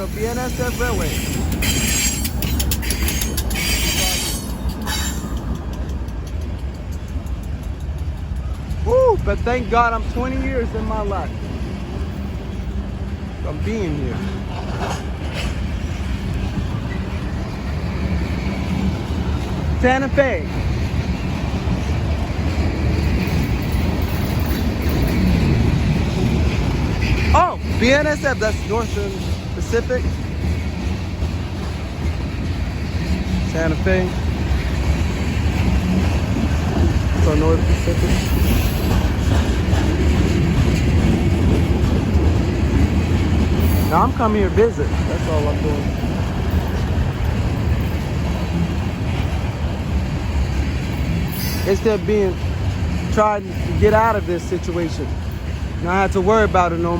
go, BNSF Railway. Woo, but thank God I'm 20 years in my life from being here. Santa Fe. Oh, BNSF, that's Northern Pacific. Santa Fe. So Northern Pacific. Now I'm coming here to visit. That's all I'm doing. Instead of trying to get out of this situation. Now I have to worry about it no more.